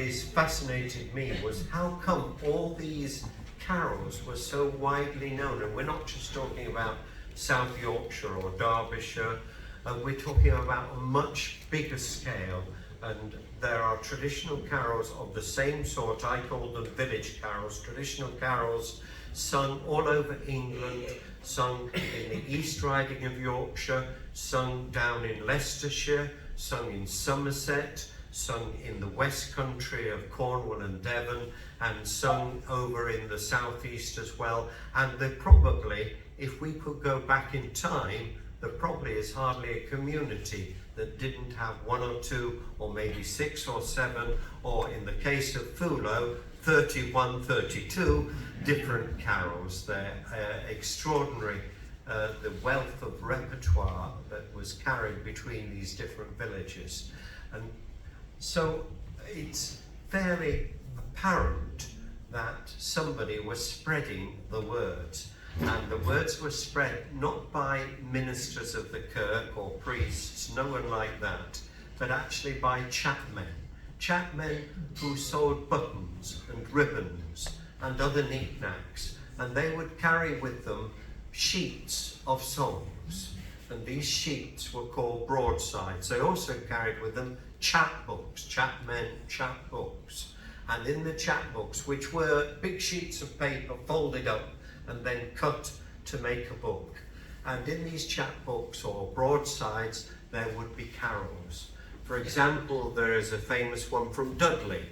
always fascinated me was how come all these carols were so widely known, and we're not just talking about South Yorkshire or Derbyshire, we're talking about a much bigger scale, and there are traditional carols of the same sort. I call them village carols, traditional carols sung all over England, sung in the East Riding of Yorkshire, sung down in Leicestershire, sung in Somerset, sung in the West Country of Cornwall and Devon, and sung over in the southeast as well. And there probably, if we could go back in time, there probably is hardly a community that didn't have one or two, or maybe 6 or 7, or in the case of Fulo, 31, 32 different carols. They're extraordinary, the wealth of repertoire that was carried between these different villages. And so it's very apparent that somebody was spreading the words. And the words were spread not by ministers of the kirk or priests, no one like that, but actually by chapmen. Chapmen who sewed buttons and ribbons and other knickknacks, and they would carry with them sheets of songs, and these sheets were called broadsides. They also carried with them chapbooks, chapmen chapbooks, and in the chapbooks, which were big sheets of paper folded up and then cut to make a book, and in these chapbooks or broadsides there would be carols. For example, there is a famous one from Dudley,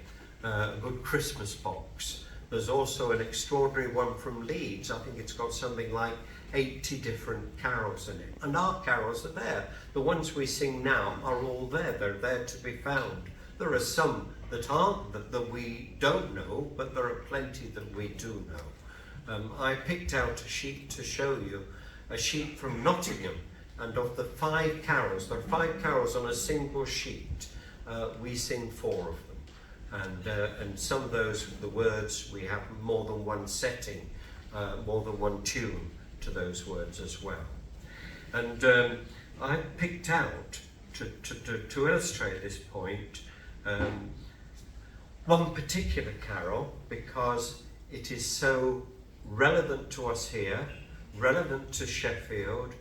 a good Christmas box. There's also an extraordinary one from Leeds. I think it's got something like 80 different carols in it. And our carols are there. The ones we sing now are all there. They're there to be found. There are some that aren't, that we don't know, but there are plenty that we do know. I picked out a sheet to show you, a sheet from Nottingham, and of the 5 carols, there are 5 carols on a single sheet. We sing 4 of them, and some of those, the words, we have more than one setting, more than one tune to those words as well. And I picked out, to illustrate this point, one particular carol, because it is so relevant to us here, relevant to Sheffield,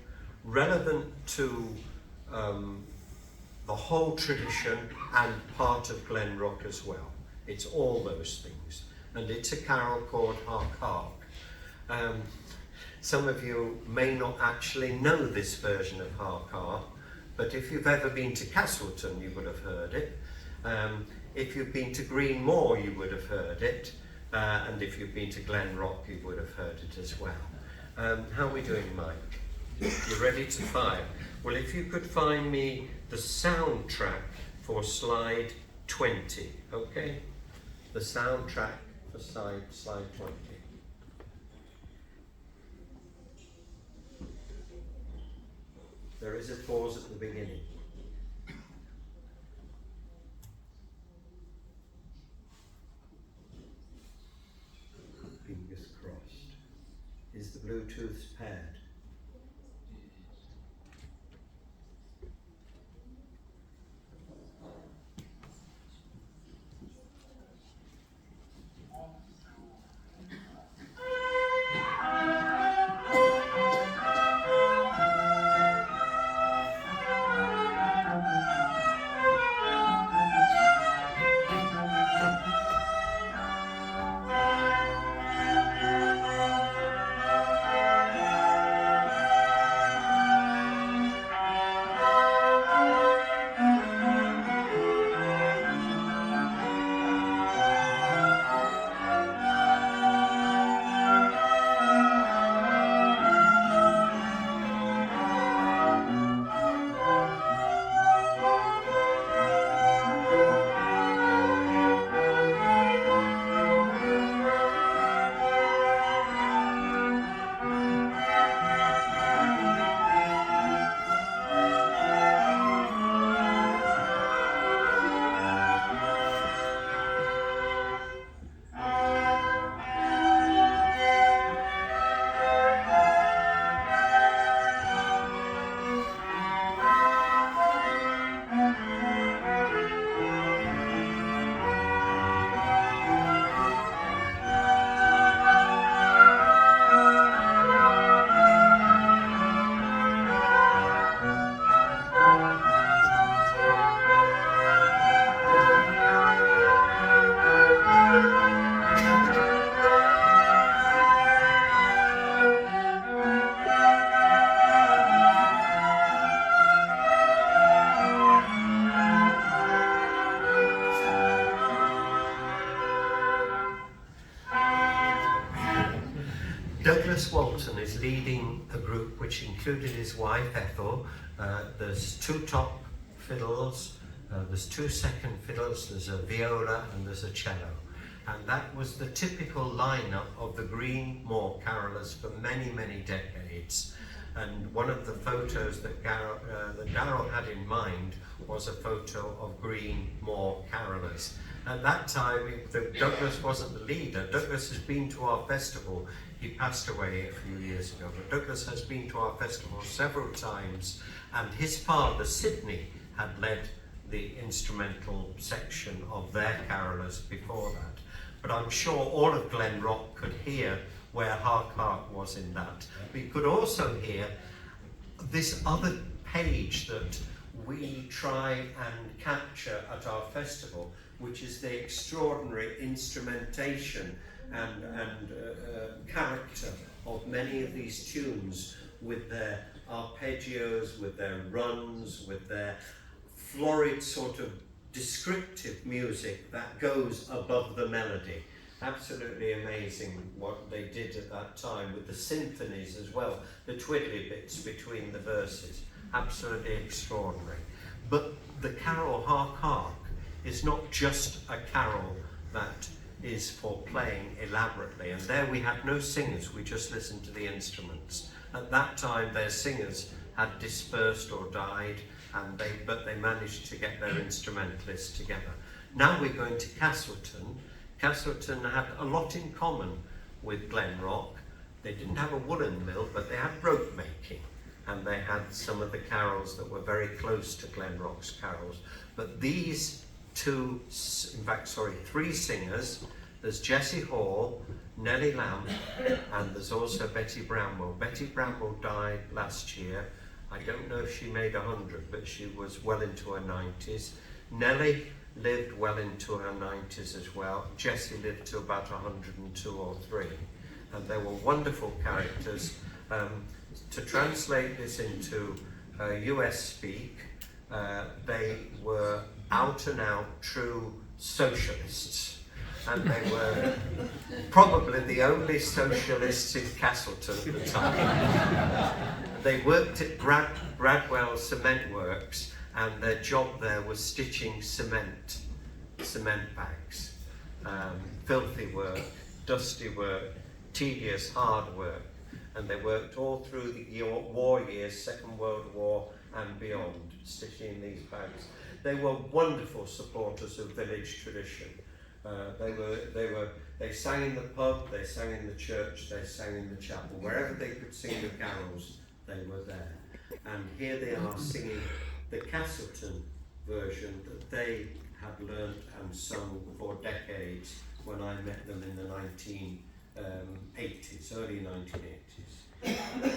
relevant to the whole tradition and part of Glenrock as well. It's all those things. And it's a carol called Hark Hark. Some of you may not actually know this version of Hark Hark, but if you've ever been to Castleton, you would have heard it. If you've been to Greenmoor, you would have heard it. And if you've been to Glenrock, you would have heard it as well. How are we doing, Mike? You ready to fire? Well, if you could find me the soundtrack for slide 20, okay? The soundtrack for slide 20. There is a pause at the beginning. Fingers crossed. Is the Bluetooth paired? Douglas Walton is leading a group which included his wife Ethel. There's 2 top fiddles, there's 2 second fiddles, there's a viola and there's a cello. And that was the typical lineup of the Green Moor carolers for many, many decades. And one of the photos that Darrell had in mind was a photo of Green Moor carolers. At that time, Douglas wasn't the leader. Douglas has been to our festival. He passed away a few years ago, but Douglas has been to our festival several times, and his father, Sidney, had led the instrumental section of their carolers before that. But I'm sure all of Glen Rock could hear where Hark Hark was in that. We could also hear this other page that we try and capture at our festival, which is the extraordinary instrumentation and character of many of these tunes, with their arpeggios, with their runs, with their florid sort of descriptive music that goes above the melody. Absolutely amazing what they did at that time with the symphonies as well, the twiddly bits between the verses. Absolutely extraordinary. But the Carol Hark Hark is not just a carol that is for playing elaborately. And there we had no singers, we just listened to the instruments. At that time their singers had dispersed or died, but they managed to get their instrumentalists together. Now we're going to Castleton. Castleton had a lot in common with Glen Rock. They didn't have a woolen mill, but they had rope making, and they had some of the carols that were very close to Glen Rock's carols. But these three singers, there's Jessie Hall, Nellie Lamb, and there's also Betty Bramwell. Betty Bramwell died last year. I don't know if she made 100, but she was well into her 90s. Nellie lived well into her 90s as well. Jessie lived to about 102 or 3. And they were wonderful characters. To translate this into US speak, they were out and out true socialists. And they were probably the only socialists in Castleton at the time. They worked at Bradwell Cement Works, and their job there was stitching cement bags. Filthy work, dusty work, tedious, hard work. And they worked all through the war years, Second World War and beyond, stitching these bags. They were wonderful supporters of village tradition. They sang in the pub, they sang in the church, they sang in the chapel. Wherever they could sing the carols, they were there. And here they are singing the Castleton version that they had learnt and sung for decades when I met them in the 1980s, early 1980s.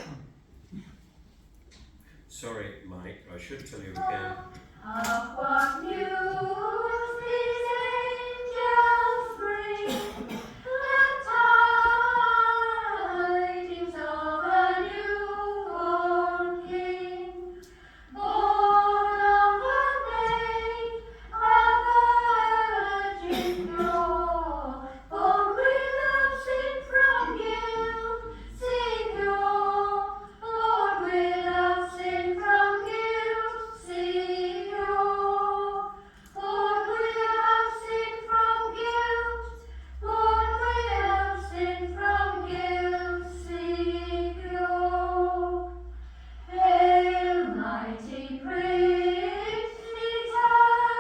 Sorry, Mike, I should tell you again. What news these angels bring? Glad tidings of a newborn King, born of a maid, a virgin pure, born without sin from guilt, Savior, born without sin from guilt, Savior, born without sin from guilt, born without sin from guilt, Savior. Hail, mighty Prince,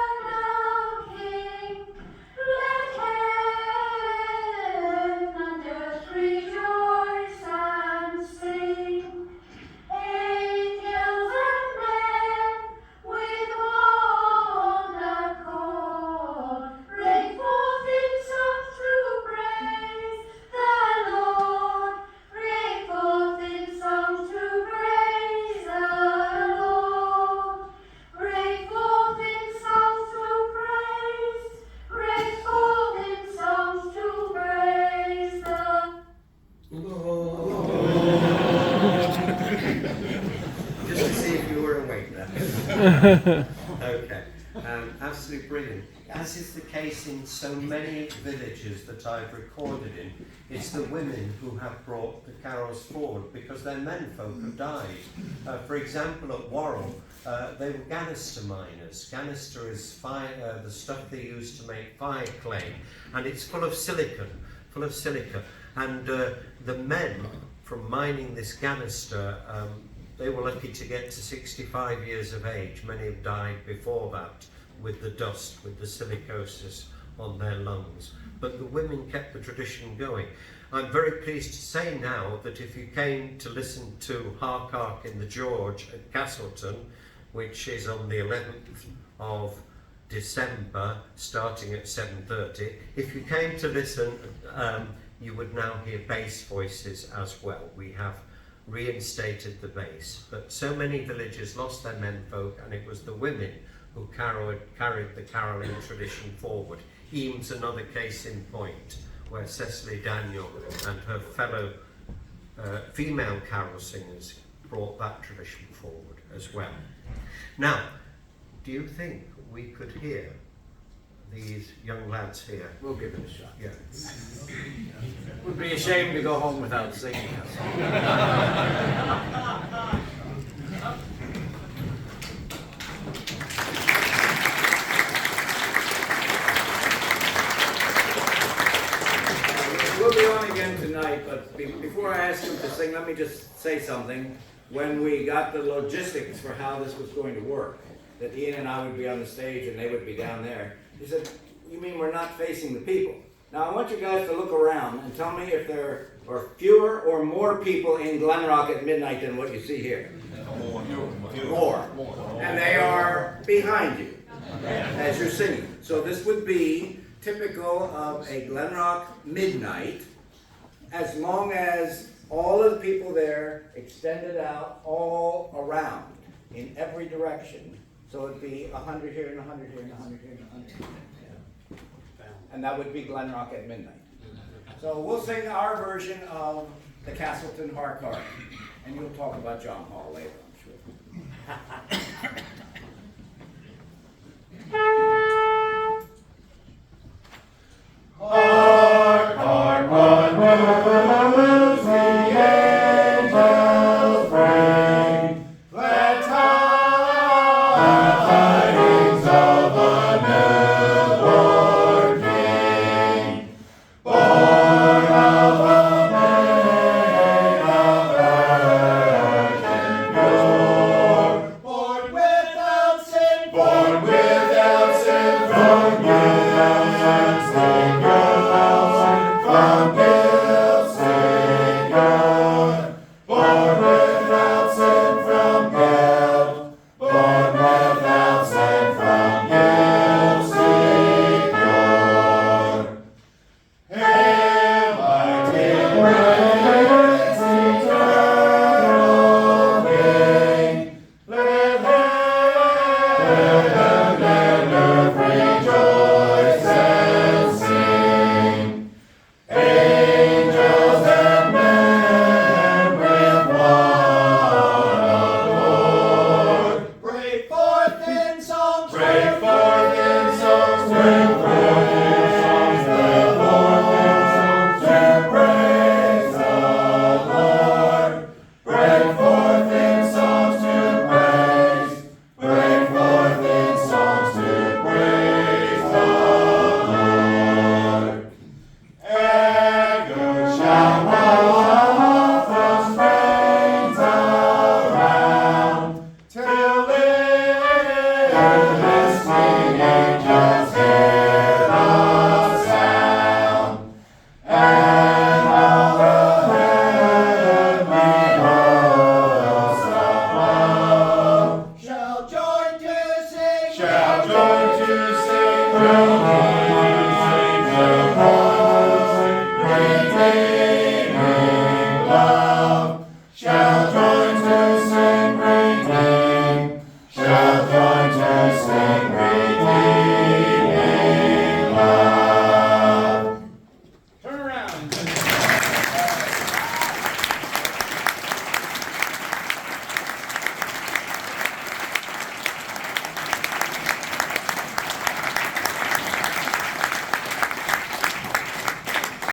eternal King, let heaven and earth rejoice and sing. Angels and men with one accord break forth in songs to praise the Lord. Break forth in songs to praise the Lord. Break forth in songs to praise. Break forth in songs to praise the Just to see if you were awake there. Okay, absolutely brilliant. As is the case case in so many villages that I've recorded in. It's the women who have brought the carols forward because their menfolk have died. For example, at Worrell, they were ganister miners. Ganister is fire, the stuff they use to make fire clay, and it's full of silica. And the men from mining this ganister, they were lucky to get to 65 years of age. Many have died before that with the dust, with the silicosis on their lungs. But the women kept the tradition going. I'm very pleased to say now that if you came to listen to Hark Hark in the George at Castleton, which is on the 11th of December, starting at 7:30, if you came to listen, you would now hear bass voices as well. We have reinstated the bass, but so many villages lost their menfolk, and it was the women who carried the carolling tradition forward. Eames another case in point, where Cecily Daniel and her fellow female carol singers brought that tradition forward as well. Now, do you think we could hear these young lads here? We'll give it a shot. Yeah. Would be ashamed to go home without singing. We'll be on again tonight, but before I ask them to sing, let me just say something. When we got the logistics for how this was going to work, that Ian and I would be on the stage and they would be down there, he said, "You mean we're not facing the people?" Now I want you guys to look around and tell me if there are fewer or more people in Glenrock at midnight than what you see here. More. And they are behind you as you're singing. So this would be typical of a Glenrock midnight, as long as all of the people there extended out all around in every direction. So it'd be 100 here and 100 here and 100 here and 100 here. And that would be Glenrock at midnight. So we'll sing our version of the Castleton Hark Hark, and you'll talk about John Hall later, I'm sure. Hark, hark, what news the angels bring. Let tidings of a newborn King, born of a maid of virgin pure, born without sin, from without sin, Savior.